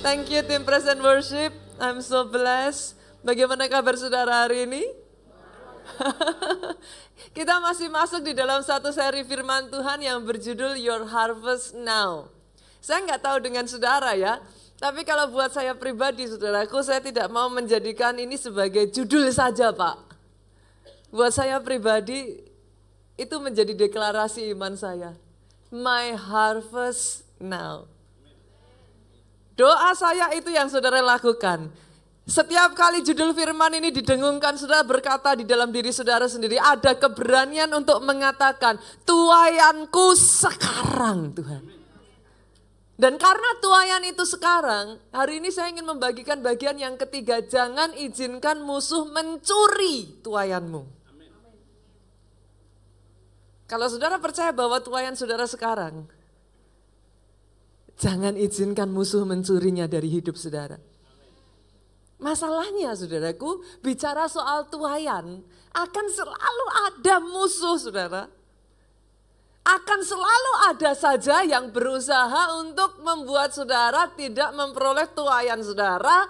Thank you tim Present Worship. I'm so blessed. Bagaimana kabar saudara hari ini? Kita masih masuk di dalam satu seri firman Tuhan yang berjudul Your Harvest Now. Saya nggak tahu dengan saudara ya, tapi kalau buat saya pribadi saudaraku, saya tidak mau menjadikan ini sebagai judul saja Pak. Buat saya pribadi itu menjadi deklarasi iman saya. My harvest now. Doa saya itu yang saudara lakukan. Setiap kali judul firman ini didengungkan, saudara berkata di dalam diri saudara sendiri, ada keberanian untuk mengatakan, tuaianku sekarang Tuhan. Dan karena tuaian itu sekarang, hari ini saya ingin membagikan bagian yang ketiga, jangan izinkan musuh mencuri tuaianmu. Kalau saudara percaya bahwa tuaian saudara sekarang, jangan izinkan musuh mencurinya dari hidup saudara. Masalahnya saudaraku, bicara soal tuaian, akan selalu ada musuh saudara. Akan selalu ada saja yang berusaha untuk membuat saudara tidak memperoleh tuaian saudara,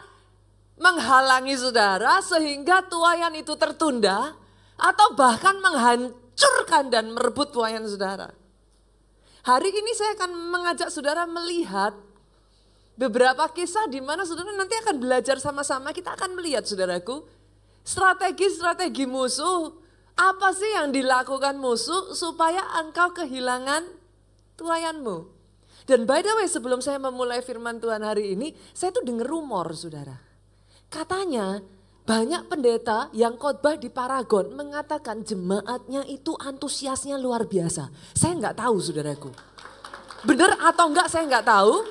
menghalangi saudara sehingga tuaian itu tertunda, atau bahkan menghancurkan dan merebut tuaian saudara. Hari ini saya akan mengajak saudara melihat beberapa kisah di mana saudara nanti akan belajar sama-sama. Kita akan melihat saudaraku, strategi-strategi musuh. Apa sih yang dilakukan musuh supaya engkau kehilangan tuaianmu? Dan by the way, sebelum saya memulai firman Tuhan hari ini, saya tuh dengar rumor saudara. Katanya banyak pendeta yang khotbah di Paragon mengatakan jemaatnya itu antusiasnya luar biasa. Saya nggak tahu saudaraku. Benar atau enggak saya nggak tahu.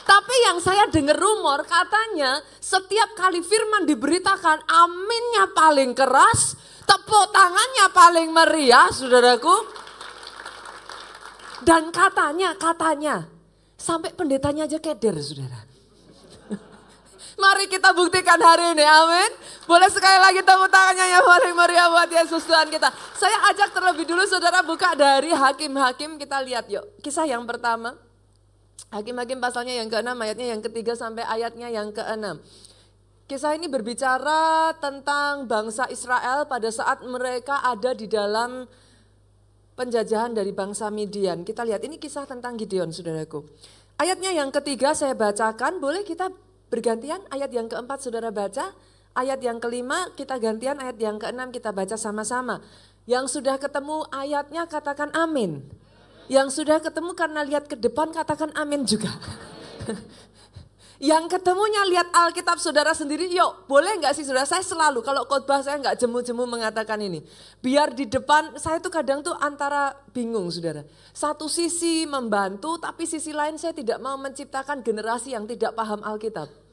Tapi yang saya dengar rumor katanya setiap kali firman diberitakan aminnya paling keras, tepuk tangannya paling meriah saudaraku. Dan katanya sampai pendetanya aja keder saudara. Mari kita buktikan hari ini, amin. Boleh sekali lagi tepuk tangannya yang paling meriah buat Yesus Tuhan kita. Saya ajak terlebih dulu saudara buka dari Hakim-Hakim, kita lihat yuk. Kisah yang pertama, Hakim-Hakim pasalnya yang ke-6, ayatnya yang ke-3 sampai ayatnya yang ke-6. Kisah ini berbicara tentang bangsa Israel pada saat mereka ada di dalam penjajahan dari bangsa Midian. Kita lihat ini kisah tentang Gideon saudaraku. Ayatnya yang ke-3 saya bacakan, boleh kita bergantian, ayat yang ke-4 saudara baca, ayat yang ke-5 kita gantian, ayat yang ke-6 kita baca sama-sama. Yang sudah ketemu ayatnya katakan amin. Yang sudah ketemu karena lihat ke depan katakan amin juga. Yang ketemunya lihat Alkitab saudara sendiri, yuk boleh gak sih saudara, saya selalu kalau khotbah saya gak jemu-jemu mengatakan ini. Biar di depan, saya tuh kadang tuh antara bingung saudara. Satu sisi membantu tapi sisi lain saya tidak mau menciptakan generasi yang tidak paham Alkitab.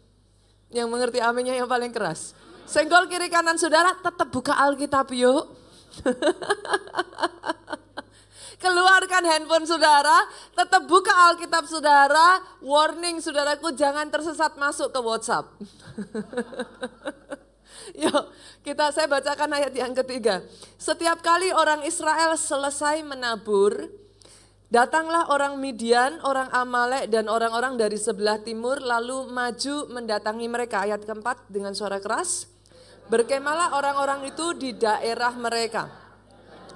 Yang mengerti aminnya yang paling keras. Senggol kiri kanan saudara, tetap buka Alkitab yuk. Keluarkan handphone saudara, tetap buka Alkitab saudara. Warning saudaraku, jangan tersesat masuk ke WhatsApp. Yuk, saya bacakan ayat yang ke-3. Setiap kali orang Israel selesai menabur, datanglah orang Midian, orang Amalek dan orang-orang dari sebelah timur lalu maju mendatangi mereka. Ayat ke-4 dengan suara keras. Berkemalah orang-orang itu di daerah mereka.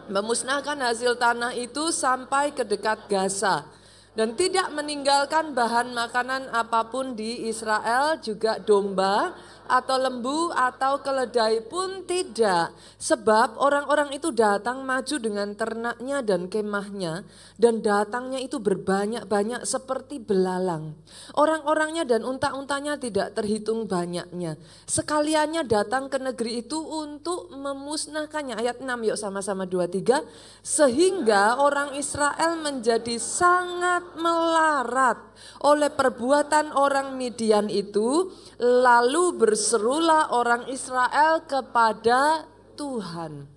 Memusnahkan hasil tanah itu sampai ke dekat Gaza. Dan tidak meninggalkan bahan makanan apapun di Israel, juga domba atau lembu atau keledai pun tidak. Sebab orang-orang itu datang maju dengan ternaknya dan kemahnya, dan datangnya itu berbanyak-banyak seperti belalang. Orang-orangnya dan unta-untanya tidak terhitung banyaknya. Sekaliannya datang ke negeri itu untuk memusnahkannya. Ayat 6 yuk sama-sama 2-3. Sehingga orang Israel menjadi sangat melarat oleh perbuatan orang Midian itu, lalu berserulah orang Israel kepada Tuhan.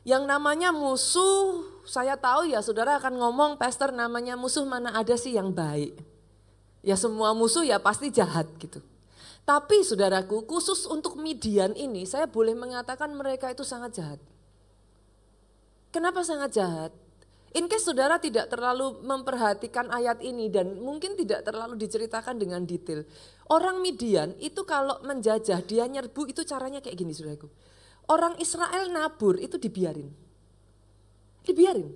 Yang namanya musuh, saya tahu ya saudara akan ngomong, pastor namanya musuh mana ada sih yang baik. Ya semua musuh ya pasti jahat gitu. Tapi saudaraku, khusus untuk Midian ini saya boleh mengatakan mereka itu sangat jahat. Kenapa sangat jahat? In case saudara tidak terlalu memperhatikan ayat ini dan mungkin tidak terlalu diceritakan dengan detail. Orang Midian itu kalau menjajah, dia nyerbu itu caranya kayak gini saudaraku. Orang Israel nabur itu dibiarin. Dibiarin.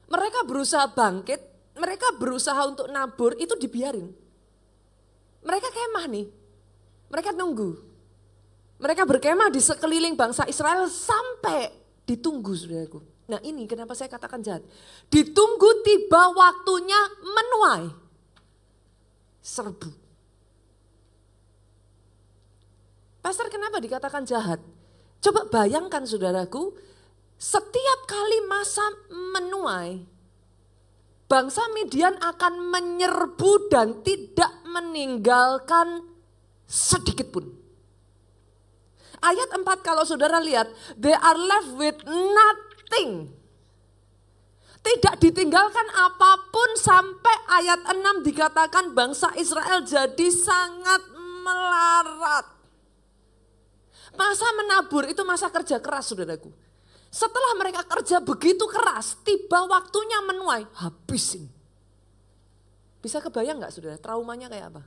Mereka berusaha bangkit, mereka berusaha untuk nabur itu dibiarin. Mereka kemah nih, mereka nunggu. Mereka berkemah di sekeliling bangsa Israel sampai ditunggu saudaraku. Nah ini kenapa saya katakan jahat. Ditunggu tiba waktunya menuai. Serbu. Pastor kenapa dikatakan jahat? Coba bayangkan saudaraku, setiap kali masa menuai, bangsa Midian akan menyerbu dan tidak meninggalkan sedikit pun. Ayat 4 kalau saudara lihat, they are left with nothing. Tidak ditinggalkan apapun sampai ayat 6 dikatakan bangsa Israel jadi sangat melarat. Masa menabur itu masa kerja keras saudaraku. Setelah mereka kerja begitu keras, tiba waktunya menuai, habisin. Bisa kebayang gak saudara, traumanya kayak apa?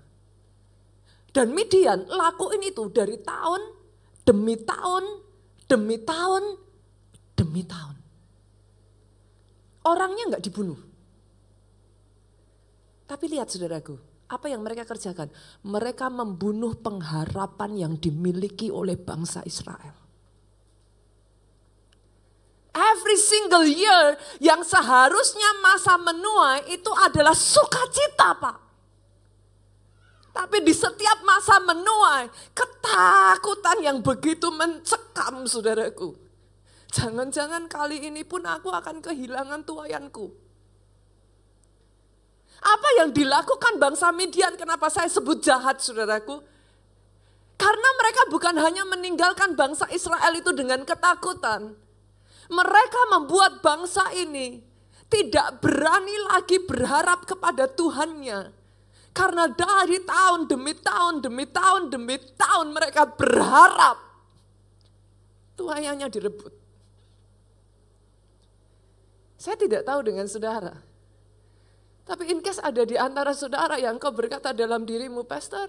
Dan Midian lakuin itu dari tahun demi tahun, demi tahun, demi tahun. Orangnya gak dibunuh. Tapi lihat saudaraku, apa yang mereka kerjakan? Mereka membunuh pengharapan yang dimiliki oleh bangsa Israel. Every single year yang seharusnya masa menuai itu adalah sukacita Pak. Tapi di setiap masa menuai, ketakutan yang begitu mencekam saudaraku. Jangan-jangan kali ini pun aku akan kehilangan tuaianku. Apa yang dilakukan bangsa Midian, kenapa saya sebut jahat saudaraku? Karena mereka bukan hanya meninggalkan bangsa Israel itu dengan ketakutan. Mereka membuat bangsa ini tidak berani lagi berharap kepada Tuhannya. Karena dari tahun demi tahun, demi tahun, demi tahun mereka berharap tuaiannya direbut. Saya tidak tahu dengan saudara. Tapi in case ada di antara saudara yang kau berkata dalam dirimu, Pastor,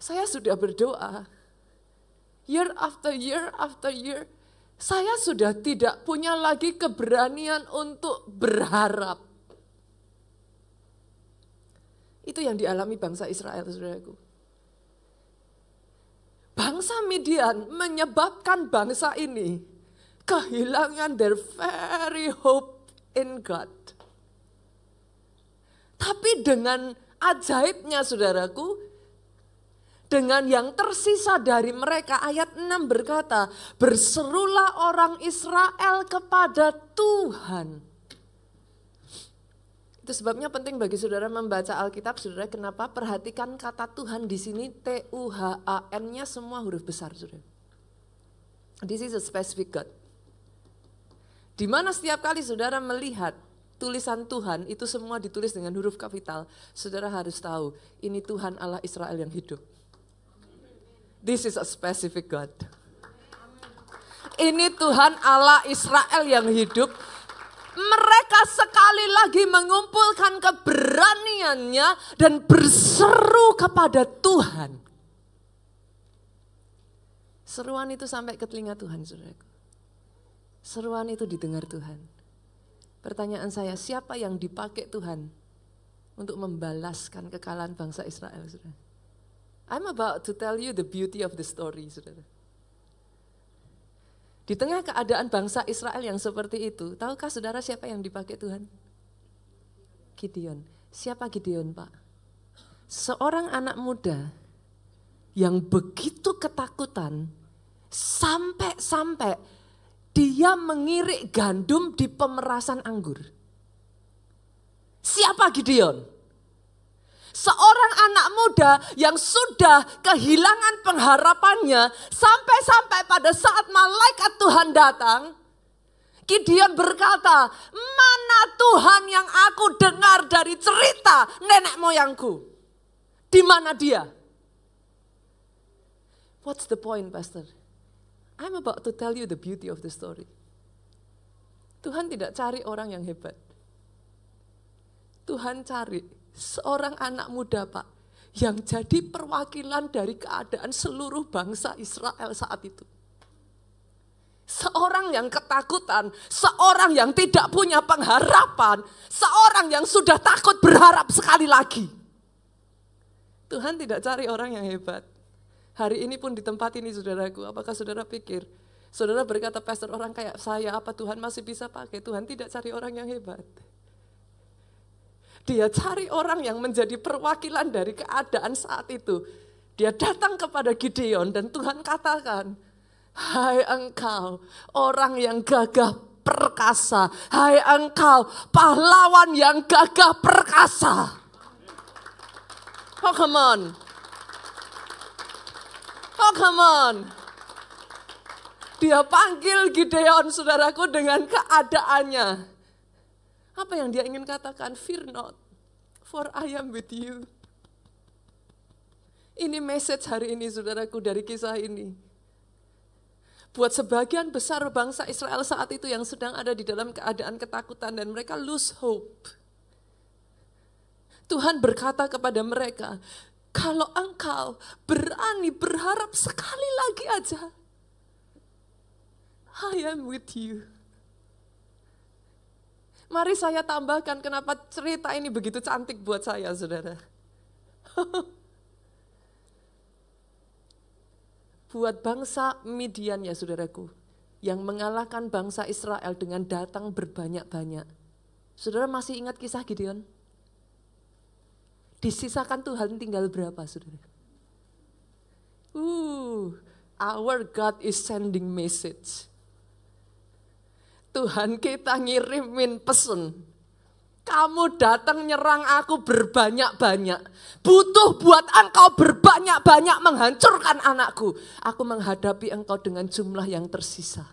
saya sudah berdoa. Year after year after year, saya sudah tidak punya lagi keberanian untuk berharap. Itu yang dialami bangsa Israel, saudaraku. Bangsa Midian menyebabkan bangsa ini kehilangan their very hope in God. Tapi dengan ajaibnya saudaraku, dengan yang tersisa dari mereka, ayat 6 berkata, berserulah orang Israel kepada Tuhan. Itu sebabnya penting bagi saudara membaca Alkitab, saudara. Kenapa? Perhatikan kata Tuhan di sini, Tuhan-nya semua huruf besar, saudara. This is a specific God. Di mana setiap kali saudara melihat tulisan Tuhan itu semua ditulis dengan huruf kapital, saudara harus tahu ini Tuhan Allah Israel yang hidup. This is a specific God. Ini Tuhan Allah Israel yang hidup. Mereka sekali lagi mengumpulkan keberaniannya dan berseru kepada Tuhan. Seruan itu sampai ke telinga Tuhan, saudaraku. Seruan itu didengar Tuhan. Pertanyaan saya, siapa yang dipakai Tuhan untuk membalaskan kekalahan bangsa Israel, saudara? I'm about to tell you the beauty of the story, saudara. Di tengah keadaan bangsa Israel yang seperti itu, tahukah saudara siapa yang dipakai Tuhan? Gideon. Siapa Gideon, Pak? Seorang anak muda yang begitu ketakutan sampai dia mengirik gandum di pemerasan anggur. Siapa Gideon? Seorang anak muda yang sudah kehilangan pengharapannya sampai pada saat malaikat Tuhan datang, Gideon berkata, mana Tuhan yang aku dengar dari cerita nenek moyangku? Di mana dia? What's the point, Pastor? I'm about to tell you the beauty of the story. Tuhan tidak cari orang yang hebat. Tuhan cari seorang anak muda, Pak, yang jadi perwakilan dari keadaan seluruh bangsa Israel saat itu. Seorang yang ketakutan, seorang yang tidak punya pengharapan, seorang yang sudah takut berharap sekali lagi. Tuhan tidak cari orang yang hebat. Hari ini pun di tempat ini, saudaraku, apakah saudara pikir, saudara berkata, pastor, orang kayak saya, apa Tuhan masih bisa pakai? Tuhan tidak cari orang yang hebat. Dia cari orang yang menjadi perwakilan dari keadaan saat itu. Dia datang kepada Gideon dan Tuhan katakan, hai engkau orang yang gagah perkasa, hai engkau pahlawan yang gagah perkasa. Oh come on. Oh come on. Dia panggil Gideon, saudaraku, dengan keadaannya. Apa yang dia ingin katakan? Fear not, for I am with you. Ini message hari ini, saudaraku, dari kisah ini. Buat sebagian besar bangsa Israel saat itu yang sedang ada di dalam keadaan ketakutan dan mereka lose hope. Tuhan berkata kepada mereka, kalau engkau berani berharap sekali lagi aja, I am with you. Mari saya tambahkan kenapa cerita ini begitu cantik buat saya, saudara. Buat bangsa Midian ya, saudaraku, yang mengalahkan bangsa Israel dengan datang berbanyak-banyak. Saudara masih ingat kisah Gideon? Disisakan Tuhan tinggal berapa, saudara? Our God is sending message. Tuhan kita ngirimin pesan. Kamu datang nyerang aku berbanyak-banyak. Butuh buat engkau berbanyak-banyak menghancurkan anakku. Aku menghadapi engkau dengan jumlah yang tersisa.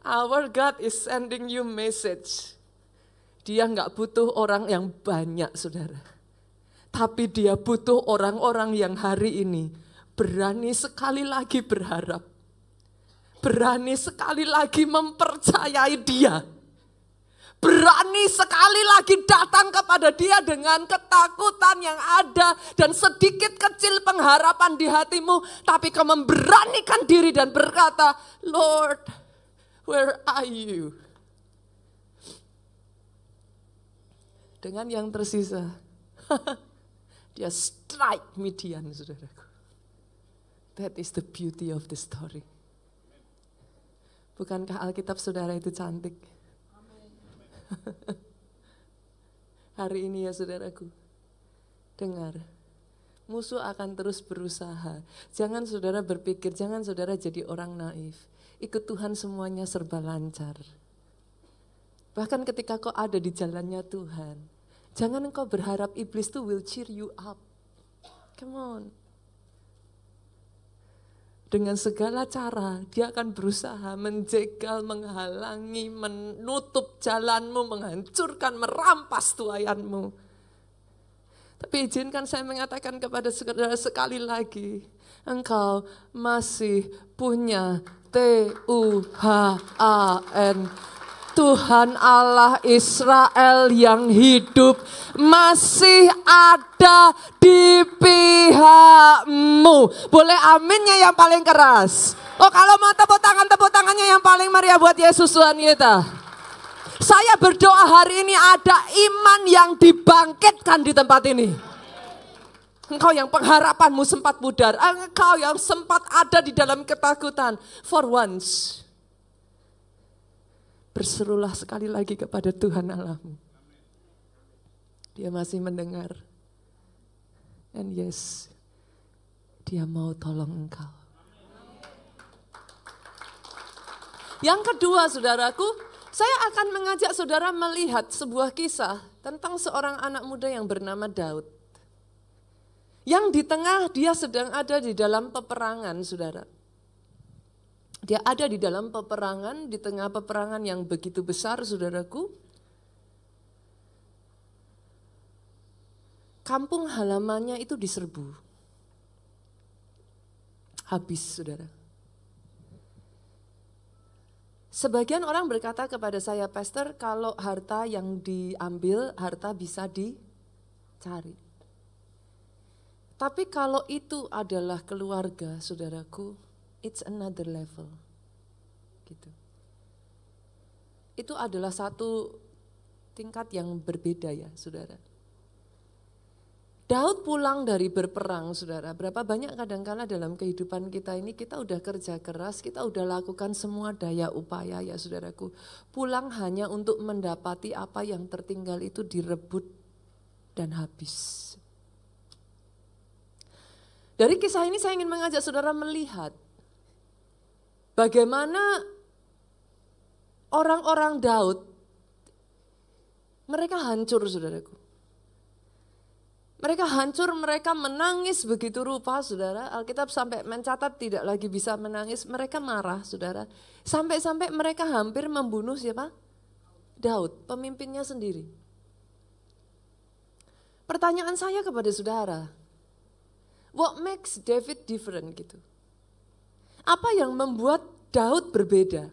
Our God is sending you message. Dia nggak butuh orang yang banyak, saudara. Tapi dia butuh orang-orang yang hari ini berani sekali lagi berharap. Berani sekali lagi mempercayai dia. Berani sekali lagi datang kepada dia dengan ketakutan yang ada. Dan sedikit kecil pengharapan di hatimu. Tapi kau memberanikan diri dan berkata, Lord, where are you? Dengan yang tersisa, dia strike Midian, saudaraku. That is the beauty of the story. Bukankah Alkitab saudara itu cantik? Hari ini ya saudaraku, dengar, musuh akan terus berusaha. Jangan saudara berpikir, jangan saudara jadi orang naif. Ikut Tuhan semuanya serba lancar. Bahkan ketika kau ada di jalannya Tuhan, jangan engkau berharap iblis itu will cheer you up. Come on. Dengan segala cara dia akan berusaha menjegal, menghalangi, menutup jalanmu, menghancurkan, merampas tuaianmu. Tapi izinkan saya mengatakan kepada saudara sekali lagi, engkau masih punya Tuhan. Tuhan Allah Israel yang hidup masih ada di pihakmu. Boleh aminnya yang paling keras. Oh kalau mau tepuk tangannya yang paling meriah buat Yesus Tuhan kita. Saya berdoa hari ini ada iman yang dibangkitkan di tempat ini. Engkau yang pengharapanmu sempat pudar. Engkau yang sempat ada di dalam ketakutan. For once. Berserulah sekali lagi kepada Tuhan Allahmu. Dia masih mendengar. And yes, dia mau tolong engkau. Yang kedua saudaraku, saya akan mengajak saudara melihat sebuah kisah tentang seorang anak muda yang bernama Daud. Yang di tengah dia sedang ada di dalam peperangan, saudara. Dia ada di dalam peperangan, di tengah peperangan yang begitu besar, saudaraku. Kampung halamannya itu diserbu. Habis, saudara. Sebagian orang berkata kepada saya, Pastor, kalau harta yang diambil, harta bisa dicari. Tapi kalau itu adalah keluarga, saudaraku, it's another level. Gitu. Itu adalah satu tingkat yang berbeda ya, saudara. Daud pulang dari berperang, saudara. Berapa banyak kadang-kala dalam kehidupan kita ini kita udah kerja keras, kita udah lakukan semua daya upaya ya saudaraku. Pulang hanya untuk mendapati apa yang tertinggal itu direbut dan habis. Dari kisah ini saya ingin mengajak saudara melihat bagaimana orang-orang Daud, mereka hancur saudaraku. Mereka hancur, mereka menangis begitu rupa saudara. Alkitab sampai mencatat tidak lagi bisa menangis, mereka marah saudara. Sampai-sampai mereka hampir membunuh siapa? Daud, pemimpinnya sendiri. Pertanyaan saya kepada saudara, what makes David different gitu? Apa yang membuat Daud berbeda?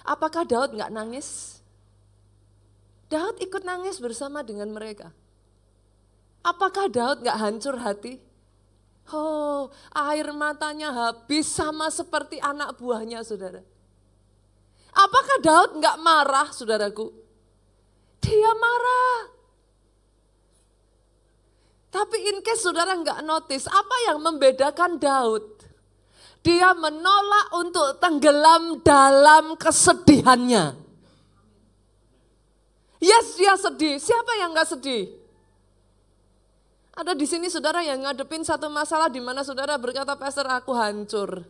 Apakah Daud nggak nangis? Daud ikut nangis bersama dengan mereka. Apakah Daud gak hancur hati? Oh, air matanya habis sama seperti anak buahnya saudara. Apakah Daud gak marah saudaraku? Dia marah. Tapi in case saudara gak notice, apa yang membedakan Daud? Dia menolak untuk tenggelam dalam kesedihannya. Yes, dia sedih. Siapa yang gak sedih? Ada di sini saudara yang ngadepin satu masalah di mana saudara berkata, Pastor aku hancur.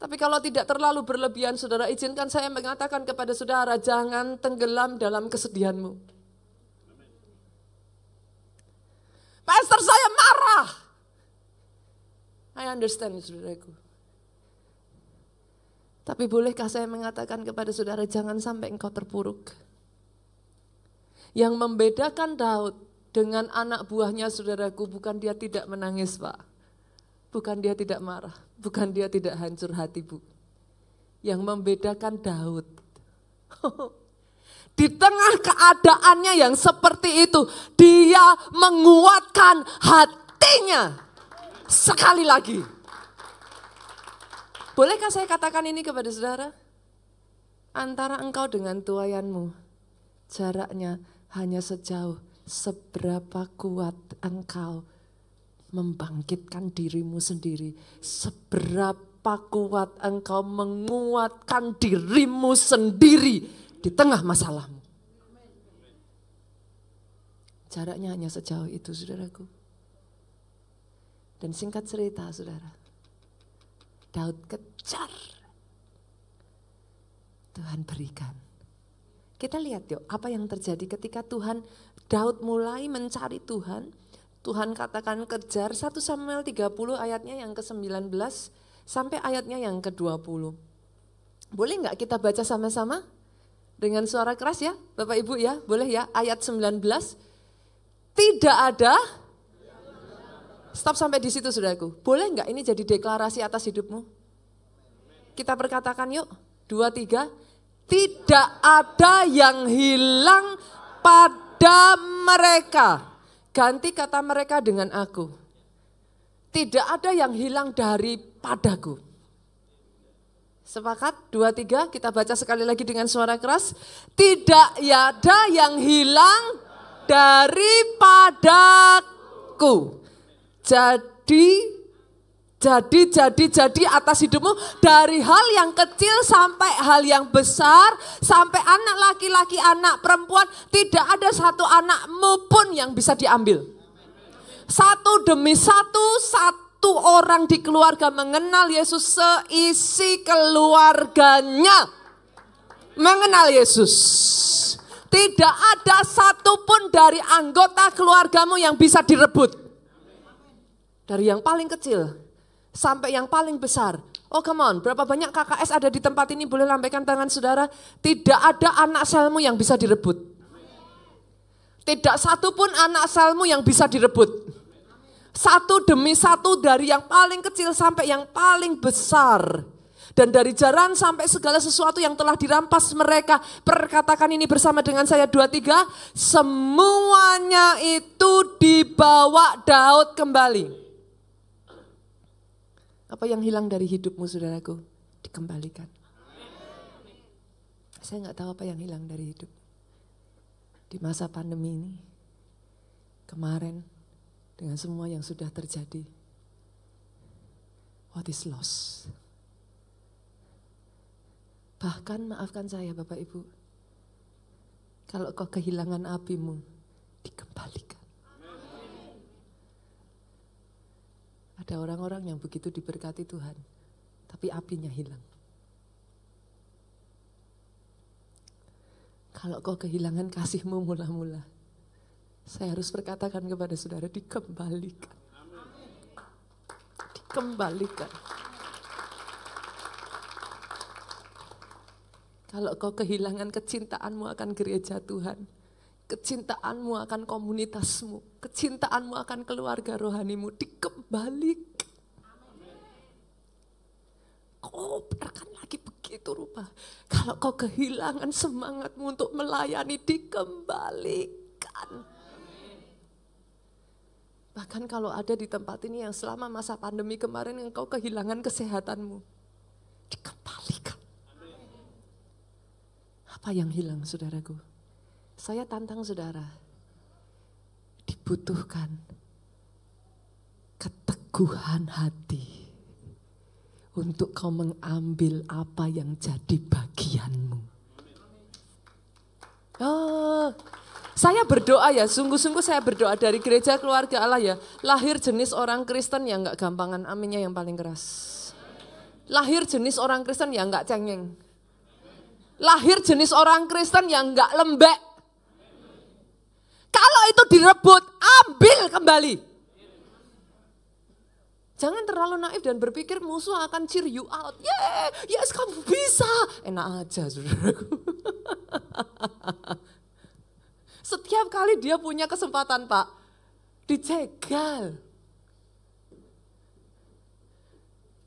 Tapi kalau tidak terlalu berlebihan saudara, izinkan saya mengatakan kepada saudara, jangan tenggelam dalam kesedihanmu. Pastor saya marah. I understand saudaraku. Tapi bolehkah saya mengatakan kepada saudara, jangan sampai engkau terpuruk. Yang membedakan Daud dengan anak buahnya saudaraku, bukan dia tidak menangis Pak. Bukan dia tidak marah. Bukan dia tidak hancur hati Bu. Yang membedakan Daud. Di tengah keadaannya yang seperti itu, dia menguatkan hatinya. Sekali lagi. Bolehkah saya katakan ini kepada saudara? Antara engkau dengan tuayanmu, jaraknya hanya sejauh seberapa kuat engkau membangkitkan dirimu sendiri. Seberapa kuat engkau menguatkan dirimu sendiri di tengah masalahmu. Jaraknya hanya sejauh itu saudaraku. Dan singkat cerita saudara, Daud kejar. Tuhan berikan. Kita lihat yuk apa yang terjadi ketika Daud mulai mencari Tuhan. Tuhan katakan kejar 1 Samuel 30 ayatnya yang ke-19 sampai ayatnya yang ke-20. Boleh nggak kita baca sama-sama? Dengan suara keras ya Bapak Ibu ya, boleh ya ayat 19. Tidak ada, stop sampai di situ saudaraku. Boleh nggak ini jadi deklarasi atas hidupmu? Kita perkatakan yuk, 2, 3. Tidak ada yang hilang pada mereka. Ganti kata mereka dengan aku. Tidak ada yang hilang daripadaku. Sepakat? 2, 3, kita baca sekali lagi dengan suara keras. Tidak ada yang hilang daripadaku. Jadi atas hidupmu, dari hal yang kecil sampai hal yang besar, sampai anak laki-laki, anak perempuan, tidak ada satu anakmu pun yang bisa diambil. Satu demi satu orang di keluarga mengenal Yesus, seisi keluarganya mengenal Yesus. Tidak ada satupun dari anggota keluargamu yang bisa direbut. Dari yang paling kecil sampai yang paling besar. Oh come on, berapa banyak KKS ada di tempat ini, boleh lambaikan tangan saudara. Tidak ada anak selmu yang bisa direbut. Tidak satu pun anak selmu yang bisa direbut. Satu demi satu dari yang paling kecil sampai yang paling besar. Dan dari jaran sampai segala sesuatu yang telah dirampas mereka. Perkatakan ini bersama dengan saya 2-3. Semuanya itu dibawa Daud kembali. Apa yang hilang dari hidupmu saudaraku? Dikembalikan. Saya gak tahu apa yang hilang dari hidup. Di masa pandemi ini. Kemarin dengan semua yang sudah terjadi. What is lost? Bahkan maafkan saya Bapak Ibu, kalau kau kehilangan apimu, dikembalikan. Ada orang-orang yang begitu diberkati Tuhan, tapi apinya hilang. Kalau kau kehilangan kasihmu mula-mula, saya harus berkatakan kepada saudara, dikembalikan. Dikembalikan. Kalau kau kehilangan kecintaanmu akan gereja Tuhan, kecintaanmu akan komunitasmu, kecintaanmu akan keluarga rohanimu, dikembalikan. Kau biarkan lagi begitu rupa. Kalau kau kehilangan semangatmu untuk melayani, dikembalikan. Bahkan kalau ada di tempat ini yang selama masa pandemi kemarin engkau kehilangan kesehatanmu, dikembalikan. Apa yang hilang saudaraku? Saya tantang saudara, dibutuhkan keteguhan hati untuk kau mengambil apa yang jadi bagianmu. Oh, saya berdoa ya, sungguh-sungguh saya berdoa dari gereja keluarga Allah ya. Lahir jenis orang Kristen yang gak gampangan, aminnya yang paling keras. Lahir jenis orang Kristen yang gak cengeng. Lahir jenis orang Kristen yang gak lembek. Kalau itu direbut, ambil kembali. Jangan terlalu naif dan berpikir musuh akan cheer you out. Yes kamu bisa. Enak aja saudaraku. Setiap kali dia punya kesempatan Pak, dicegal.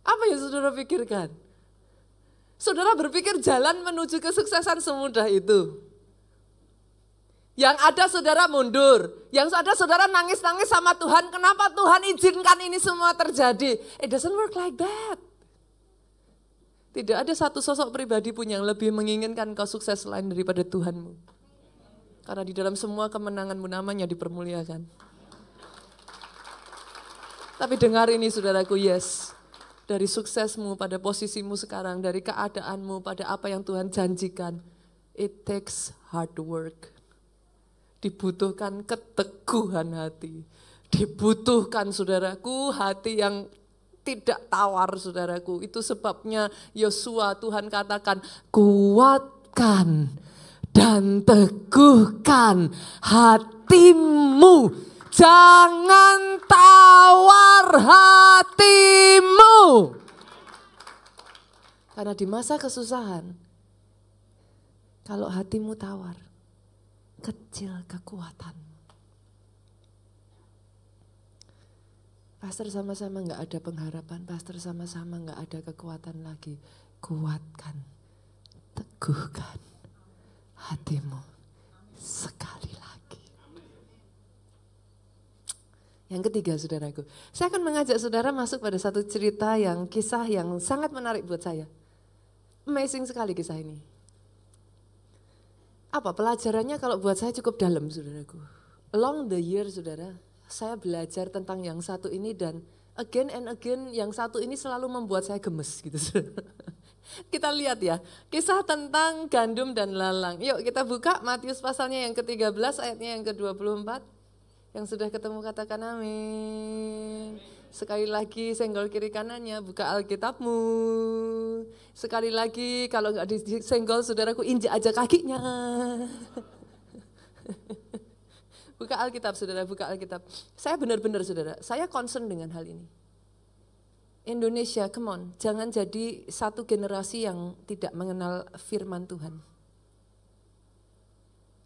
Apa yang saudara pikirkan? Saudara berpikir jalan menuju kesuksesan semudah itu. Yang ada saudara mundur, yang ada saudara nangis-nangis sama Tuhan, kenapa Tuhan izinkan ini semua terjadi? It doesn't work like that. Tidak ada satu sosok pribadi pun yang lebih menginginkan kau sukses selain daripada Tuhanmu. Karena di dalam semua kemenanganmu namanya dipermuliakan. Tapi dengar ini saudaraku, yes. Dari suksesmu pada posisimu sekarang, dari keadaanmu pada apa yang Tuhan janjikan. It takes hard work. Dibutuhkan keteguhan hati. Dibutuhkan saudaraku hati yang tidak tawar saudaraku. Itu sebabnya Yosua Tuhan katakan kuatkan dan teguhkan hatimu. Jangan tawar hatimu. Karena di masa kesusahan, kalau hatimu tawar, kecil kekuatanmu. Pastor sama-sama gak ada pengharapan, pastor sama-sama gak ada kekuatan lagi. Kuatkan, teguhkan hatimu sekali lagi. Yang ketiga saudaraku, saya akan mengajak saudara masuk pada satu cerita yang kisah yang sangat menarik buat saya. Amazing sekali kisah ini. Apa pelajarannya kalau buat saya cukup dalam saudaraku. Along the year saudara, saya belajar tentang yang satu ini dan again and again yang satu ini selalu membuat saya gemes gitu saudara. Kita lihat ya, kisah tentang gandum dan lalang. Yuk kita buka Matius pasalnya yang ke-13 ayatnya yang ke-24. Yang sudah ketemu katakan amin. Sekali lagi senggol kiri kanannya, buka Alkitabmu. Sekali lagi kalau nggak disenggol saudaraku injak aja kakinya. Buka Alkitab saudara, buka Alkitab. Saya benar-benar saudara, saya concern dengan hal ini. Indonesia, come on, jangan jadi satu generasi yang tidak mengenal firman Tuhan.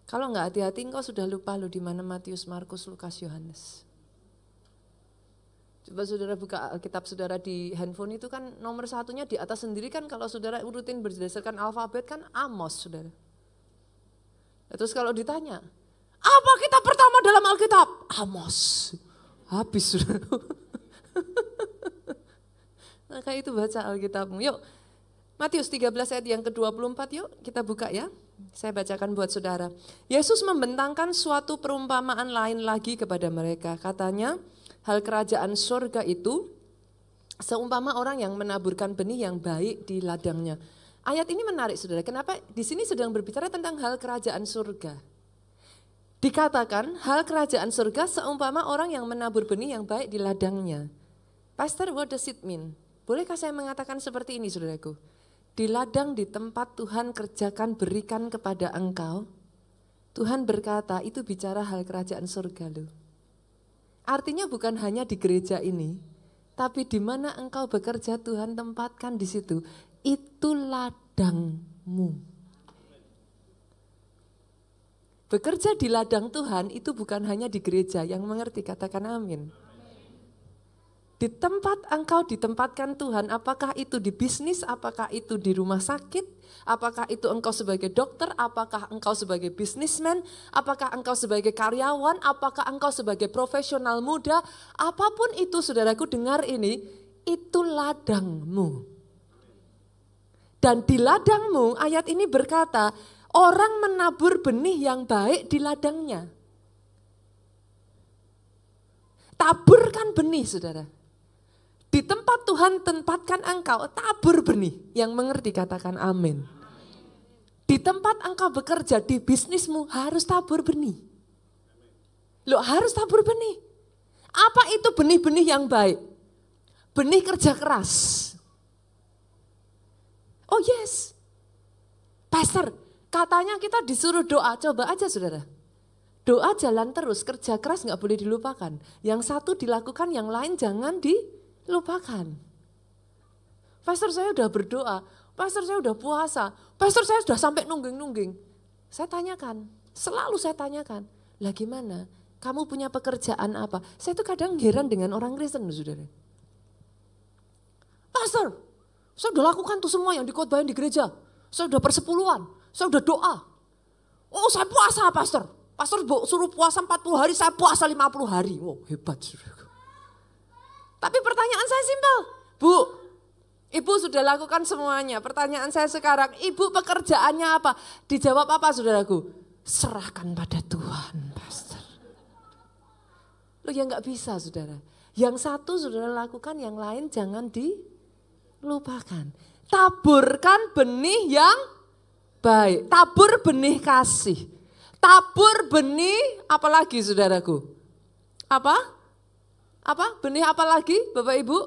Kalau nggak hati-hati engkau sudah lupa loh di mana Matius, Markus, Lukas, Yohanes. Coba saudara buka kitab saudara di handphone itu kan nomor satunya di atas sendiri kan kalau saudara urutin berdasarkan alfabet kan Amos saudara. Terus kalau ditanya, apa kitab pertama dalam Alkitab? Amos. Habis saudara. Maka itu baca Alkitabmu. Yuk Matius 13 ayat yang ke-24 yuk kita buka ya. Saya bacakan buat saudara. Yesus membentangkan suatu perumpamaan lain lagi kepada mereka. Katanya, hal kerajaan surga itu seumpama orang yang menaburkan benih yang baik di ladangnya. Ayat ini menarik saudara, kenapa di sini sedang berbicara tentang hal kerajaan surga. Dikatakan hal kerajaan surga seumpama orang yang menabur benih yang baik di ladangnya. Pastor, what does it mean? Bolehkah saya mengatakan seperti ini saudaraku? Di ladang di tempat Tuhan kerjakan berikan kepada engkau, Tuhan berkata itu bicara hal kerajaan surga loh. Artinya bukan hanya di gereja ini, tapi di mana engkau bekerja Tuhan tempatkan di situ. Itu ladangmu. Bekerja di ladang Tuhan itu bukan hanya di gereja, yang mengerti katakan amin. Di tempat engkau ditempatkan Tuhan, apakah itu di bisnis, apakah itu di rumah sakit, apakah itu engkau sebagai dokter, apakah engkau sebagai bisnismen, apakah engkau sebagai karyawan, apakah engkau sebagai profesional muda, apapun itu saudaraku dengar ini, itu ladangmu. Dan di ladangmu ayat ini berkata, orang menabur benih yang baik di ladangnya. Taburkan benih saudara. Di tempat Tuhan tempatkan engkau, tabur benih. Yang mengerti katakan amin. Di tempat engkau bekerja, di bisnismu harus tabur benih. Loh harus tabur benih. Apa itu benih-benih yang baik? Benih kerja keras. Oh yes. Pastor, katanya kita disuruh doa, coba aja saudara. Doa jalan terus, kerja keras gak boleh dilupakan. Yang satu dilakukan, yang lain jangan dilupakan. Pastor saya udah berdoa, pastor saya udah puasa, pastor saya sudah sampai nungging-nungging. Saya tanyakan, selalu saya tanyakan, lah gimana? Kamu punya pekerjaan apa? Saya tuh kadang heran dengan orang Kristen saudara. Pastor, saya udah lakukan tuh semua yang dikhotbahin di gereja. Saya udah persepuluhan, saya udah doa. Oh saya puasa pastor. Pastor suruh puasa 40 hari, saya puasa 50 hari. Wow hebat saudara. Tapi pertanyaan saya simpel, Bu, Ibu sudah lakukan semuanya. Pertanyaan saya sekarang, Ibu pekerjaannya apa? Dijawab apa saudaraku? Serahkan pada Tuhan, Pastor. Loh ya nggak bisa saudara. Yang satu saudara lakukan, yang lain jangan dilupakan. Taburkan benih yang baik. Tabur benih kasih. Tabur benih apalagi saudaraku? Apa? Apa? Benih apa lagi Bapak Ibu?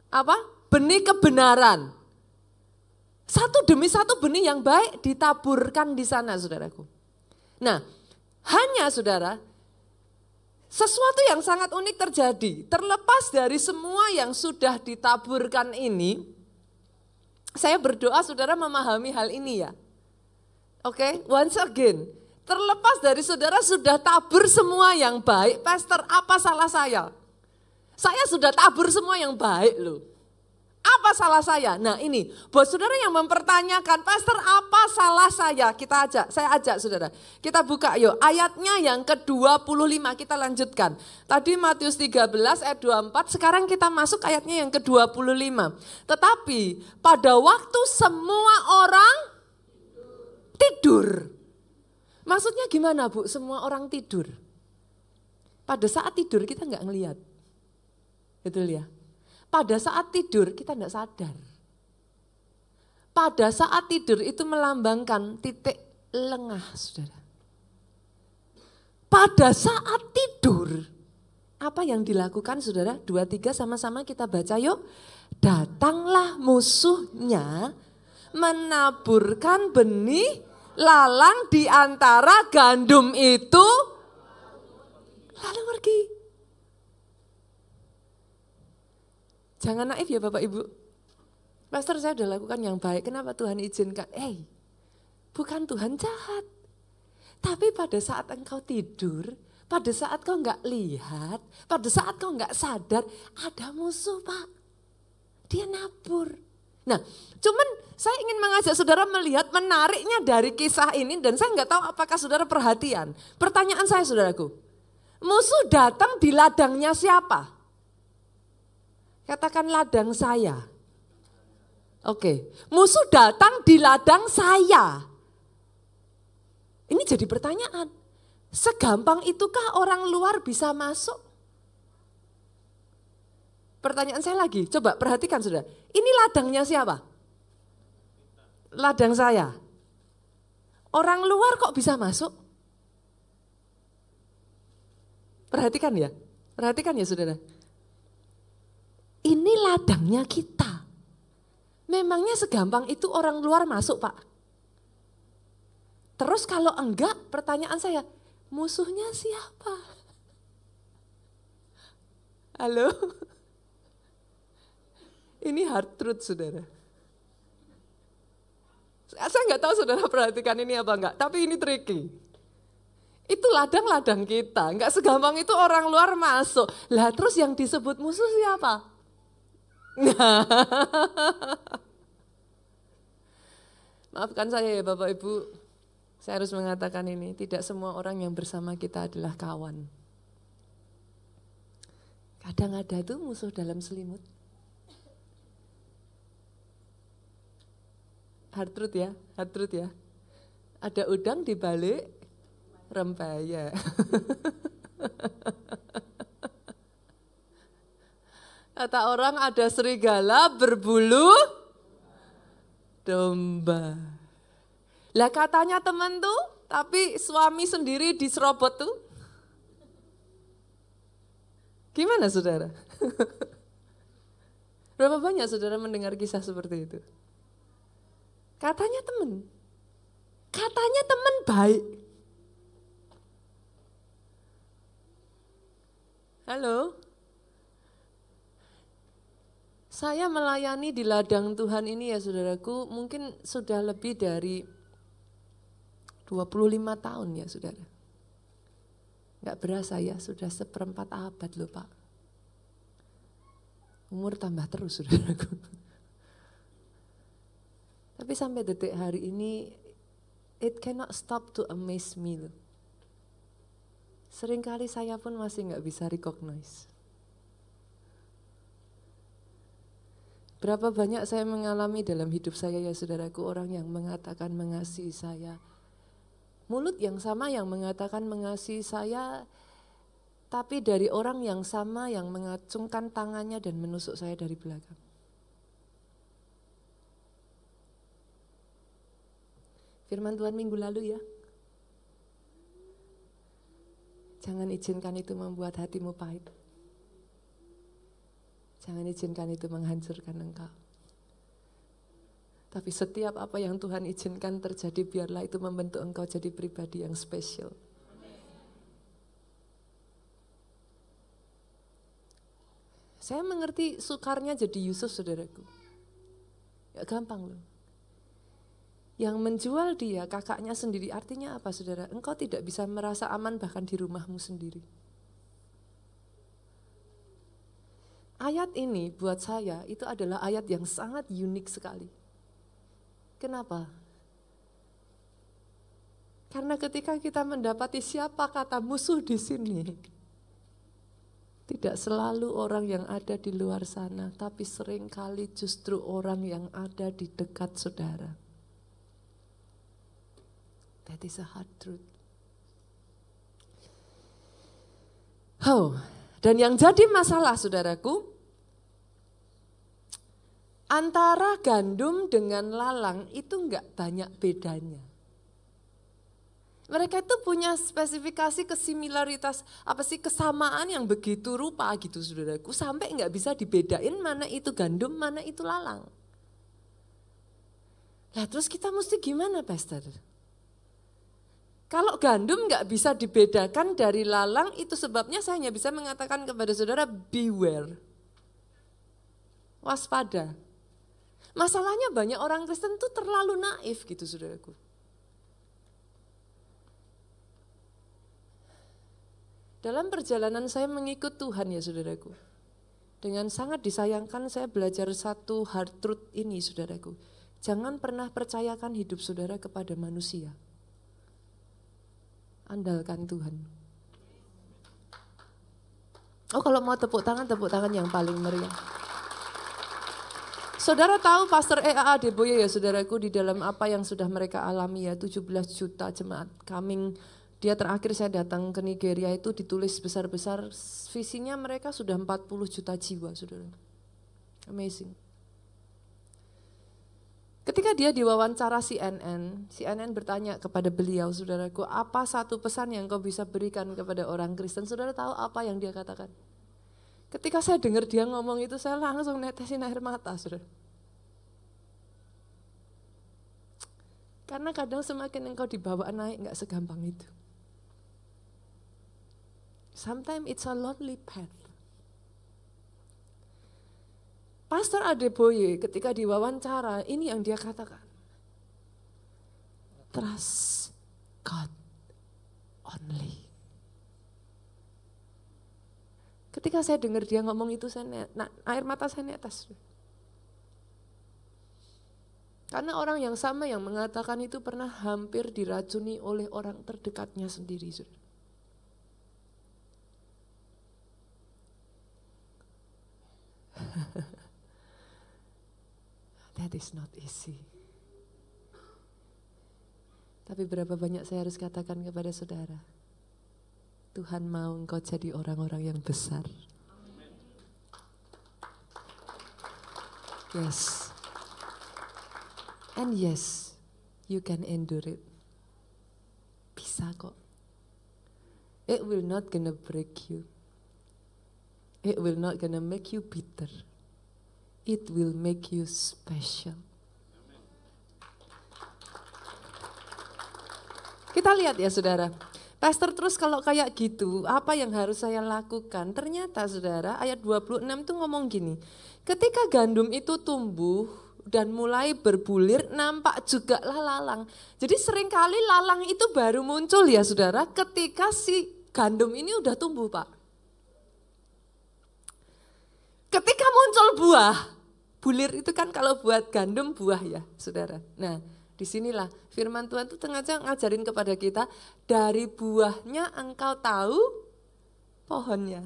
Apa? Benih kebenaran. Satu demi satu benih yang baik ditaburkan di sana saudaraku. Nah hanya saudara, sesuatu yang sangat unik terjadi. Terlepas dari semua yang sudah ditaburkan ini, saya berdoa saudara memahami hal ini ya. Oke, once again. Terlepas dari saudara sudah tabur semua yang baik, Pastor apa salah saya? Saya sudah tabur semua yang baik loh. Apa salah saya? Nah ini, buat saudara yang mempertanyakan, Pastor apa salah saya? Saya ajak saudara. Kita buka yuk, ayatnya yang ke-25 kita lanjutkan. Tadi Matius 13 ayat 24, sekarang kita masuk ayatnya yang ke-25. Tetapi pada waktu semua orang tidur. Maksudnya gimana Bu? Semua orang tidur. Pada saat tidur kita nggak ngelihat. Betul ya? Pada saat tidur kita nggak sadar. Pada saat tidur itu melambangkan titik lengah saudara. Pada saat tidur, apa yang dilakukan saudara? 2, 3 sama-sama kita baca yuk. Datanglah musuhnya menaburkan benih lalang di antara gandum itu lalu pergi. Jangan naif ya Bapak Ibu. Pastor saya sudah lakukan yang baik, kenapa Tuhan izinkan? Bukan Tuhan jahat. Tapi pada saat engkau tidur, pada saat kau nggak lihat, pada saat kau nggak sadar, ada musuh Pak. Dia nabur. Nah, cuman saya ingin mengajak saudara melihat menariknya dari kisah ini dan saya nggak tahu apakah saudara perhatian. Pertanyaan saya saudaraku, musuh datang di ladangnya siapa? Katakan ladang saya. Oke, musuh datang di ladang saya. Ini jadi pertanyaan, segampang itukah orang luar bisa masuk? Pertanyaan saya lagi, coba perhatikan saudara. Ini ladangnya siapa? Ladang saya. Orang luar kok bisa masuk? Perhatikan ya saudara. Ini ladangnya kita. Memangnya segampang itu orang luar masuk Pak? Terus kalau enggak, pertanyaan saya, musuhnya siapa? Halo? Ini hard truth saudara. Saya nggak tahu saudara perhatikan ini apa enggak, tapi ini tricky. Itu ladang-ladang kita, nggak segampang itu orang luar masuk. Lah terus yang disebut musuh siapa? Maafkan saya ya Bapak Ibu, saya harus mengatakan ini, tidak semua orang yang bersama kita adalah kawan. Kadang ada tuh musuh dalam selimut. Hard truth ya. Ada udang di balik rempeyek. Kata orang ada serigala berbulu domba. Lah katanya teman tuh, tapi suami sendiri diserobot tuh. Gimana saudara? Berapa banyak saudara mendengar kisah seperti itu? Katanya teman baik. Halo? Saya melayani di ladang Tuhan ini ya saudaraku, mungkin sudah lebih dari 25 tahun ya saudara. Gak berasa ya, sudah 1/4 abad loh Pak. Umur tambah terus saudaraku. Tapi sampai detik hari ini, it cannot stop to amaze me. Seringkali saya pun masih nggak bisa recognize. Berapa banyak saya mengalami dalam hidup saya ya saudaraku, orang yang mengatakan mengasihi saya. Mulut yang sama yang mengatakan mengasihi saya, tapi dari orang yang sama yang mengacungkan tangannya dan menusuk saya dari belakang. Firman Tuhan minggu lalu ya. Jangan izinkan itu membuat hatimu pahit. Jangan izinkan itu menghancurkan engkau. Tapi setiap apa yang Tuhan izinkan terjadi, biarlah itu membentuk engkau jadi pribadi yang spesial. Saya mengerti sukarnya jadi Yusuf saudaraku. Gak gampang loh. Yang menjual dia kakaknya sendiri, artinya apa saudara? Engkau tidak bisa merasa aman bahkan di rumahmu sendiri. Ayat ini buat saya itu adalah ayat yang sangat unik sekali. Kenapa? Karena ketika kita mendapati siapa kata musuh di sini, tidak selalu orang yang ada di luar sana, tapi seringkali justru orang yang ada di dekat saudara. That is a hard truth. Oh, dan yang jadi masalah saudaraku, antara gandum dengan lalang itu enggak banyak bedanya. Mereka itu punya spesifikasi kesimilaritas, kesamaan yang begitu rupa gitu saudaraku, sampai enggak bisa dibedain mana itu gandum, mana itu lalang. Lah terus kita mesti gimana Pastor? Kalau gandum nggak bisa dibedakan dari lalang, itu sebabnya saya hanya bisa mengatakan kepada saudara, beware. Waspada. Masalahnya banyak orang Kristen tuh terlalu naif gitu saudaraku. Dalam perjalanan saya mengikut Tuhan ya saudaraku. Dengan sangat disayangkan saya belajar satu hard truth ini saudaraku. Jangan pernah percayakan hidup saudara kepada manusia. Andalkan Tuhan. Oh kalau mau tepuk tangan yang paling meriah. Saudara tahu Pastor E.A. Adeboye ya saudaraku di dalam apa yang sudah mereka alami ya 17 juta jemaat coming. Dia terakhir saya datang ke Nigeria itu ditulis besar-besar visinya mereka sudah 40 juta jiwa saudara. Amazing. Ketika dia diwawancara CNN bertanya kepada beliau saudaraku apa satu pesan yang kau bisa berikan kepada orang Kristen. Saudara tahu apa yang dia katakan? Ketika saya dengar dia ngomong itu saya langsung netesin air mata saudara. Karena kadang semakin engkau dibawa naik gak segampang itu. Sometimes it's a lonely path. Pastor Adeboye ketika diwawancara ini yang dia katakan. Trust God only. Ketika saya dengar dia ngomong itu, air mata saya netes. Karena orang yang sama yang mengatakan itu pernah hampir diracuni oleh orang terdekatnya sendiri. That is not easy. Tapi berapa banyak saya harus katakan kepada saudara. Tuhan mau engkau jadi orang-orang yang besar. Yes. And yes, you can endure it. Bisa kok. It will not gonna break you. It will not gonna make you bitter. It will make you special. Kita lihat ya saudara. Pastor terus kalau kayak gitu, apa yang harus saya lakukan? Ternyata saudara, ayat 26 itu ngomong gini. Ketika gandum itu tumbuh dan mulai berbulir, nampak juga lalang. Jadi seringkali lalang itu baru muncul ya saudara, ketika si gandum ini udah tumbuh Pak. Ketika muncul buah, bulir itu kan kalau buat gandum buah ya saudara. Nah disinilah firman Tuhan itu ngajarin kepada kita, dari buahnya engkau tahu pohonnya.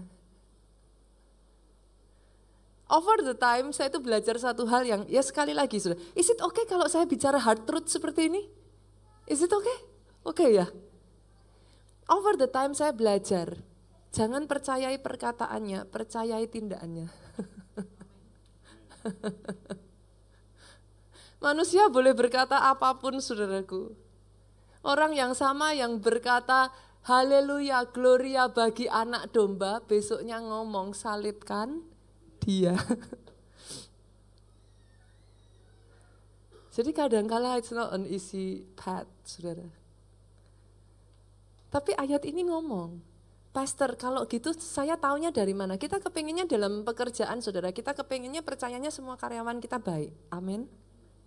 Over the time saya itu belajar satu hal yang ya sekali lagi sudah. Is it okay kalau saya bicara hard truth seperti ini? Is it okay? Oke ya. Over the time saya belajar, jangan percayai perkataannya, percayai tindakannya. Manusia boleh berkata apapun saudaraku. Orang yang sama yang berkata haleluya, gloria bagi anak domba, besoknya ngomong salibkan dia. Jadi kadang-kala it's not an easy path saudara. Tapi ayat ini ngomong, Pastor kalau gitu saya taunya dari mana? Kita kepinginnya dalam pekerjaan saudara, kita kepinginnya percayanya semua karyawan kita baik, amin.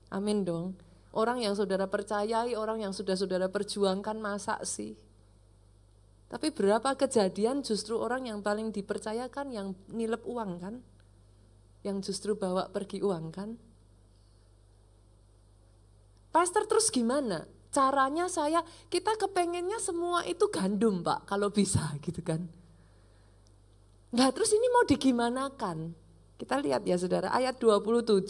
Amin dong. Orang yang saudara percayai, orang yang sudah saudara perjuangkan masa sih. Tapi berapa kejadian justru orang yang paling dipercayakan yang nilep uang kan? Yang justru bawa pergi uang kan? Pastor terus gimana? Caranya kita kepengennya semua itu gandum Pak, kalau bisa gitu kan. Nah terus ini mau digimanakan? Kita lihat ya saudara, ayat 27.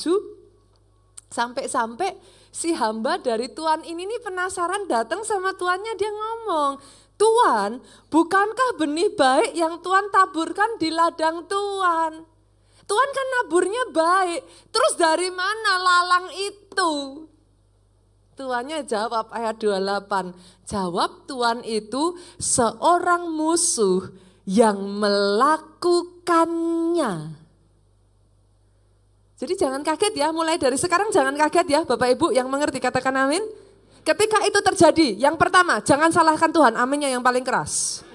Sampai-sampai si hamba dari Tuhan ini nih penasaran datang sama tuannya, dia ngomong, Tuan, bukankah benih baik yang Tuhan taburkan di ladang Tuhan? Tuhan kan naburnya baik, terus dari mana lalang itu? Tuannya jawab ayat 28, jawab Tuhan itu seorang musuh yang melakukannya. Jadi jangan kaget ya, mulai dari sekarang jangan kaget ya Bapak Ibu yang mengerti, katakan amin. Ketika itu terjadi, yang pertama jangan salahkan Tuhan, aminnya yang paling keras.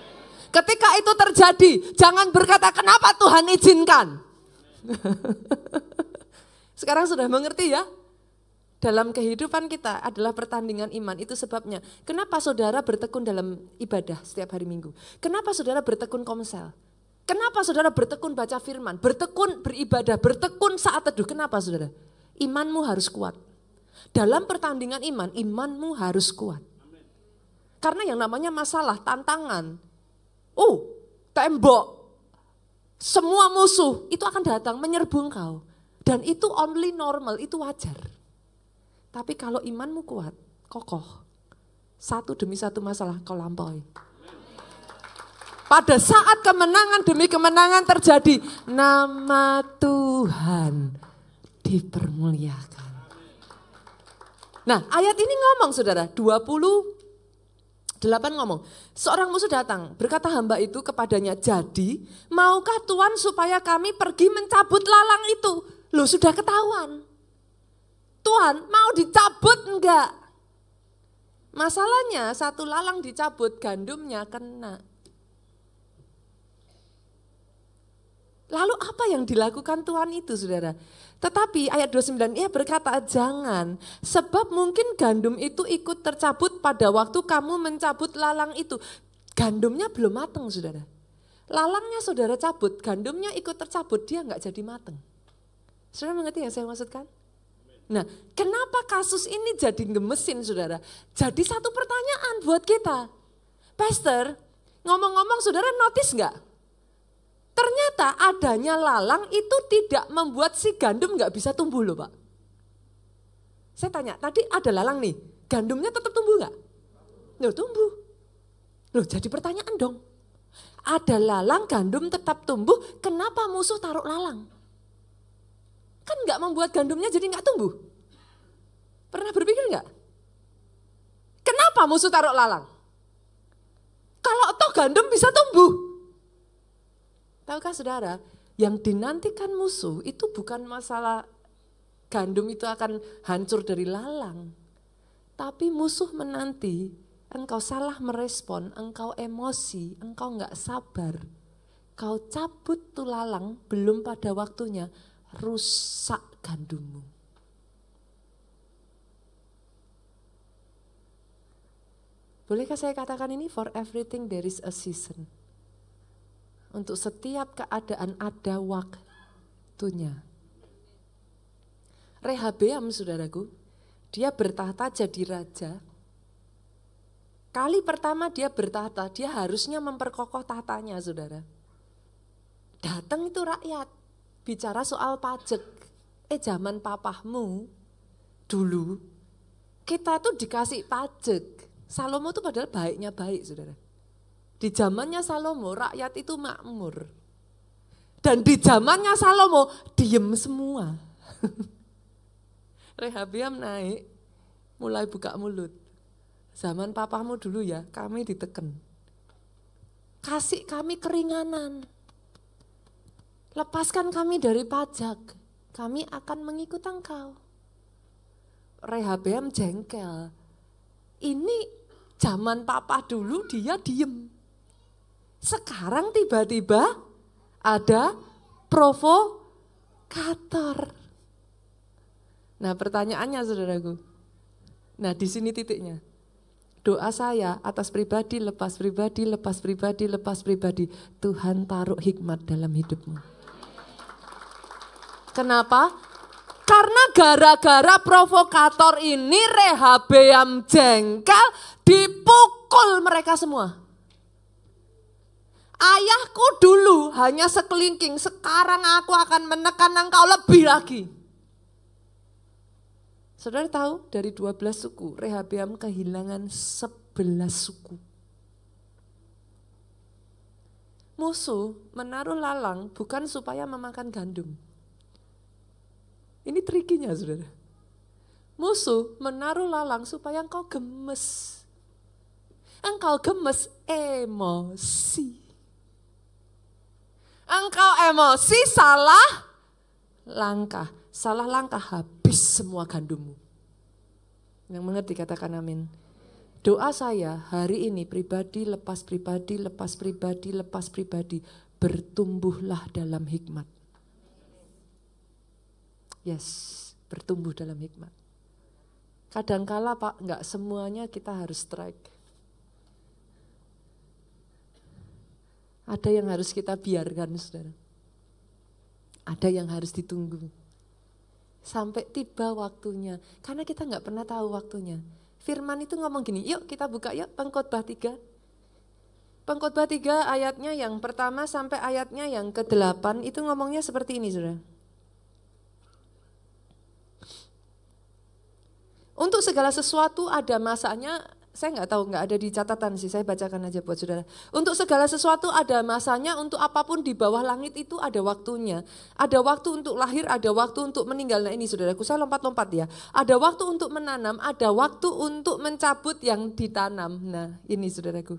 Ketika itu terjadi, jangan berkata kenapa Tuhan izinkan. Sekarang sudah mengerti ya? dalam kehidupan kita adalah pertandingan iman. Itu sebabnya kenapa saudara bertekun dalam ibadah setiap hari Minggu. Kenapa saudara bertekun komsel. Kenapa saudara bertekun baca firman, bertekun beribadah, bertekun saat teduh. Kenapa saudara? Imanmu harus kuat. Dalam pertandingan iman, imanmu harus kuat. Karena yang namanya masalah, tantangan, tembok, semua musuh itu akan datang menyerbu engkau. Dan itu only normal, itu wajar. Tapi kalau imanmu kuat, kokoh, satu demi satu masalah kau lampaui. Pada saat kemenangan demi kemenangan terjadi, nama Tuhan dipermuliakan. Nah, ayat ini ngomong saudara, 28 ngomong. Seorang musuh datang, berkata hamba itu kepadanya, jadi maukah Tuhan supaya kami pergi mencabut lalang itu? Loh sudah ketahuan. Tuhan mau dicabut enggak? Masalahnya satu lalang dicabut, gandumnya kena. Lalu apa yang dilakukan Tuhan itu saudara? Tetapi ayat 29 ia berkata jangan, sebab mungkin gandum itu ikut tercabut pada waktu kamu mencabut lalang itu. Gandumnya belum mateng saudara. Lalangnya saudara cabut, gandumnya ikut tercabut, dia enggak jadi mateng. Saudara mengerti yang saya maksudkan? Nah, kenapa kasus ini jadi gemesin saudara? Jadi satu pertanyaan buat kita. Pastor, ngomong-ngomong saudara notice enggak? Ternyata adanya lalang itu tidak membuat si gandum enggak bisa tumbuh loh Pak. Saya tanya, tadi ada lalang nih, gandumnya tetap tumbuh enggak? Loh tumbuh. Loh jadi pertanyaan dong. Ada lalang, gandum tetap tumbuh, kenapa musuh taruh lalang? Kan enggak membuat gandumnya jadi enggak tumbuh. Pernah berpikir enggak? Kenapa musuh taruh lalang? Kalau toh gandum bisa tumbuh. Tahukah saudara, yang dinantikan musuh itu bukan masalah gandum itu akan hancur dari lalang. Tapi musuh menanti, engkau salah merespon, engkau emosi, engkau enggak sabar. Kau cabut tuh lalang, belum pada waktunya, rusak gandummu. Bolehkah saya katakan ini? For everything there is a season. Untuk setiap keadaan ada waktunya. Rehabeam saudaraku, dia bertahta jadi raja. Kali pertama dia bertahta, dia harusnya memperkokoh tahtanya saudara. Datang itu rakyat, bicara soal pajak. Zaman papahmu dulu, kita tuh dikasih pajak. Salomo tuh padahal baiknya baik saudara. Di zamannya Salomo rakyat itu makmur. Dan di zamannya Salomo diem semua. Rehabeam naik, mulai buka mulut. Zaman papahmu dulu ya, kami diteken. Kasih kami keringanan. Lepaskan kami dari pajak, kami akan mengikut engkau. Rehabeam jengkel. Ini zaman papa dulu dia diem. Sekarang tiba-tiba ada provokator. Nah pertanyaannya saudaraku, nah di sini titiknya. Doa saya atas pribadi, lepas pribadi, lepas pribadi, lepas pribadi. Tuhan taruh hikmat dalam hidupmu. Kenapa? Karena gara-gara provokator ini Rehabeam jengkel, dipukul mereka semua. Ayahku dulu hanya sekelingking, sekarang aku akan menekan engkau lebih lagi. Saudara tahu dari 12 suku, Rehabeam kehilangan 11 suku. Musuh menaruh lalang bukan supaya memakan gandum. Ini trikinya saudara. Musuh menaruh lalang supaya engkau gemes. Engkau gemes emosi. Engkau emosi salah langkah. Salah langkah habis semua gandummu. Yang mengerti katakan amin. Doa saya hari ini pribadi, lepas pribadi, lepas pribadi, lepas pribadi. Bertumbuhlah dalam hikmat. Yes, bertumbuh dalam hikmat. Kadangkala Pak, enggak semuanya kita harus strike. Ada yang harus kita biarkan, saudara. Ada yang harus ditunggu. Sampai tiba waktunya. Karena kita enggak pernah tahu waktunya. Firman itu ngomong gini, yuk kita buka yuk Pengkhotbah 3. Pengkhotbah 3 ayatnya yang pertama sampai ayatnya yang ke-8 itu ngomongnya seperti ini, saudara. Untuk segala sesuatu ada masanya, saya nggak tahu, nggak ada di catatan sih, saya bacakan aja buat saudara. Untuk segala sesuatu ada masanya, untuk apapun di bawah langit itu ada waktunya. Ada waktu untuk lahir, ada waktu untuk meninggal. Nah ini saudaraku, saya lompat-lompat ya. Ada waktu untuk menanam, ada waktu untuk mencabut yang ditanam. Nah ini saudaraku.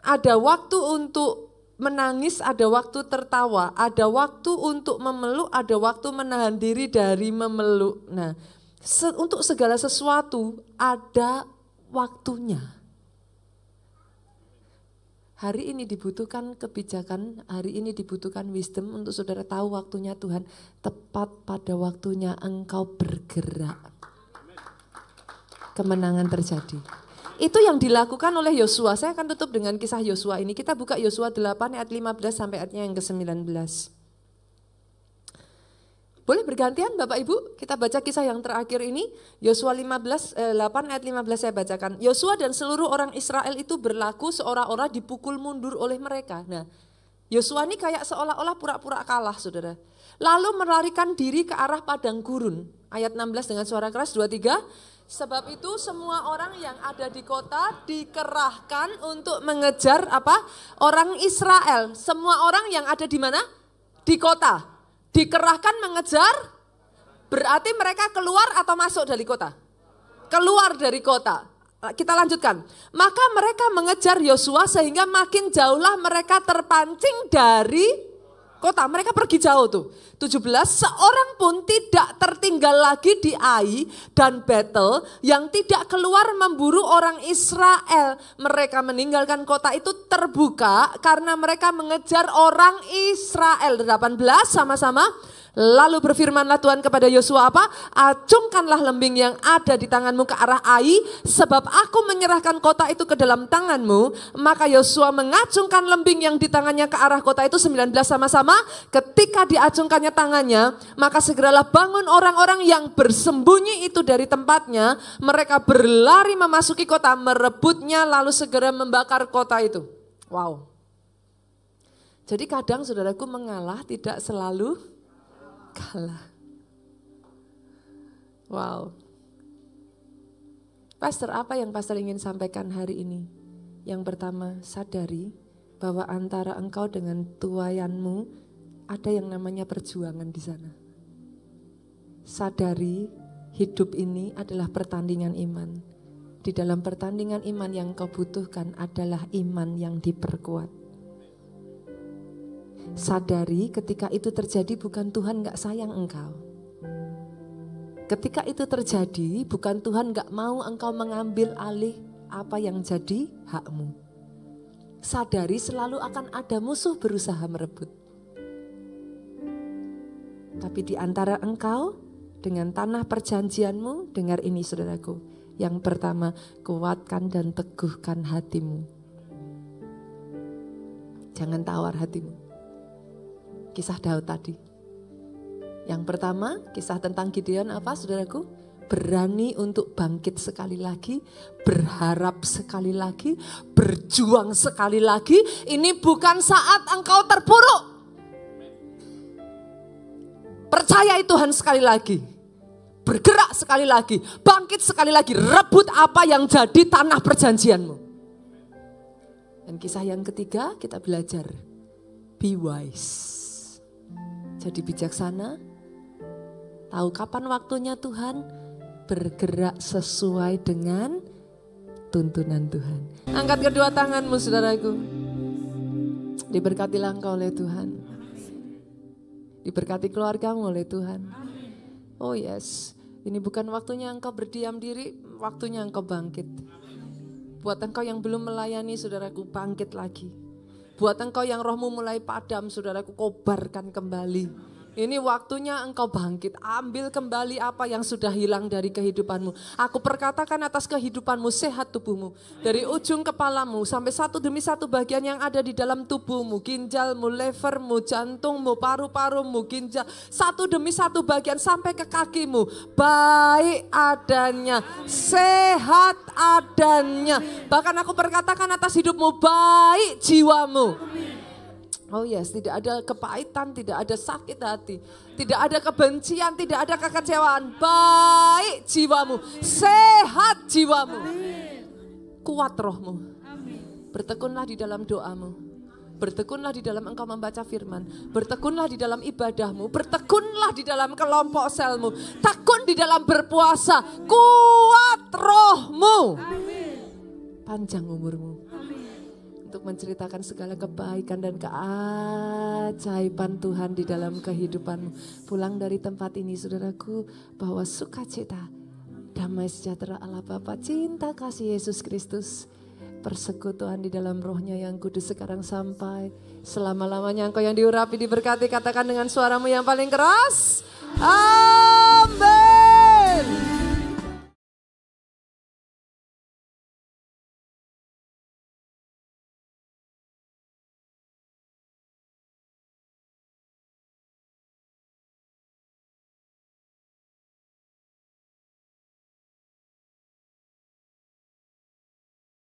Ada waktu untuk menangis, ada waktu tertawa, ada waktu untuk memeluk, ada waktu menahan diri dari memeluk. Nah, untuk segala sesuatu ada waktunya. Hari ini dibutuhkan kebijakan, hari ini dibutuhkan wisdom untuk saudara tahu waktunya Tuhan. Tepat pada waktunya engkau bergerak. Kemenangan terjadi. Itu yang dilakukan oleh Yosua. Saya akan tutup dengan kisah Yosua ini. Kita buka Yosua 8 ayat 15 sampai ayatnya yang ke-19. Boleh bergantian Bapak Ibu? Kita baca kisah yang terakhir ini. Yosua 8 ayat 15 saya bacakan. Yosua dan seluruh orang Israel itu berlaku seolah-olah dipukul mundur oleh mereka. Nah, Yosua ini kayak seolah-olah pura-pura kalah, saudara. Lalu melarikan diri ke arah padang gurun. Ayat 16 dengan suara keras, 2-3. Sebab itu semua orang yang ada di kota dikerahkan untuk mengejar orang Israel. Semua orang yang ada di mana? Di kota. Dikerahkan mengejar, berarti mereka keluar atau masuk dari kota? Keluar dari kota. Kita lanjutkan. Maka mereka mengejar Yosua sehingga makin jauhlah mereka terpancing dari kota. Mereka pergi jauh tuh. 17, seorang pun tidak tertinggal lagi di Ai dan Betel yang tidak keluar memburu orang Israel. Mereka meninggalkan kota itu terbuka karena mereka mengejar orang Israel. 18 sama-sama. Lalu berfirmanlah Tuhan kepada Yosua apa? Acungkanlah lembing yang ada di tanganmu ke arah Ai, sebab aku menyerahkan kota itu ke dalam tanganmu. Maka Yosua mengacungkan lembing yang di tangannya ke arah kota itu. 19 sama-sama. Ketika diacungkannya tangannya, maka segeralah bangun orang-orang yang bersembunyi itu dari tempatnya. Mereka berlari memasuki kota, merebutnya lalu segera membakar kota itu. Wow. Jadi kadang saudaraku mengalah tidak selalu kalah. Wow. Pastor, apa yang pastor ingin sampaikan hari ini? Yang pertama, sadari bahwa antara engkau dengan tuayanmu ada yang namanya perjuangan di sana. Sadari hidup ini adalah pertandingan iman. Di dalam pertandingan iman yang kau butuhkan adalah iman yang diperkuat. Sadari ketika itu terjadi bukan Tuhan gak sayang engkau. Ketika itu terjadi bukan Tuhan gak mau engkau mengambil alih apa yang jadi hakmu. Sadari selalu akan ada musuh berusaha merebut. Tapi di antara engkau dengan tanah perjanjianmu, dengar ini saudaraku. Yang pertama, kuatkan dan teguhkan hatimu. Jangan tawar hatimu. Kisah Daud tadi. Yang pertama, kisah tentang Gideon apa saudaraku? Berani untuk bangkit sekali lagi, berharap sekali lagi, berjuang sekali lagi. Ini bukan saat engkau terpuruk. Percayai Tuhan sekali lagi. Bergerak sekali lagi, bangkit sekali lagi, rebut apa yang jadi tanah perjanjianmu. Dan kisah yang ketiga kita belajar, be wise. Jadi bijaksana, tahu kapan waktunya Tuhan, bergerak sesuai dengan tuntunan Tuhan. Angkat kedua tanganmu saudaraku. Diberkatilah engkau oleh Tuhan. Diberkati keluargamu oleh Tuhan. Oh yes, ini bukan waktunya engkau berdiam diri, waktunya engkau bangkit. Buat engkau yang belum melayani saudaraku, bangkit lagi. Buat engkau yang rohmu mulai padam, saudaraku, kobarkan kembali. Ini waktunya engkau bangkit, ambil kembali apa yang sudah hilang dari kehidupanmu. Aku perkatakan atas kehidupanmu, sehat tubuhmu. Dari ujung kepalamu sampai satu demi satu bagian yang ada di dalam tubuhmu. Ginjalmu, levermu, jantungmu, paru-parumu, ginjal. Satu demi satu bagian sampai ke kakimu. Baik adanya, sehat adanya. Bahkan aku perkatakan atas hidupmu, baik jiwamu. Oh yes, tidak ada kepahitan, tidak ada sakit hati, tidak ada kebencian, tidak ada kekecewaan. Baik jiwamu, sehat jiwamu, kuat rohmu. Bertekunlah di dalam doamu, bertekunlah di dalam engkau membaca firman, bertekunlah di dalam ibadahmu, bertekunlah di dalam kelompok selmu, tekun di dalam berpuasa, kuat rohmu, panjang umurmu. Untuk menceritakan segala kebaikan dan keajaiban Tuhan di dalam kehidupanmu. Pulang dari tempat ini saudaraku, bahwa sukacita, damai sejahtera Allah Bapa, cinta kasih Yesus Kristus, persekutuan di dalam rohnya yang kudus sekarang sampai selama-lamanya. Engkau yang diurapi, diberkati, katakan dengan suaramu yang paling keras, amin.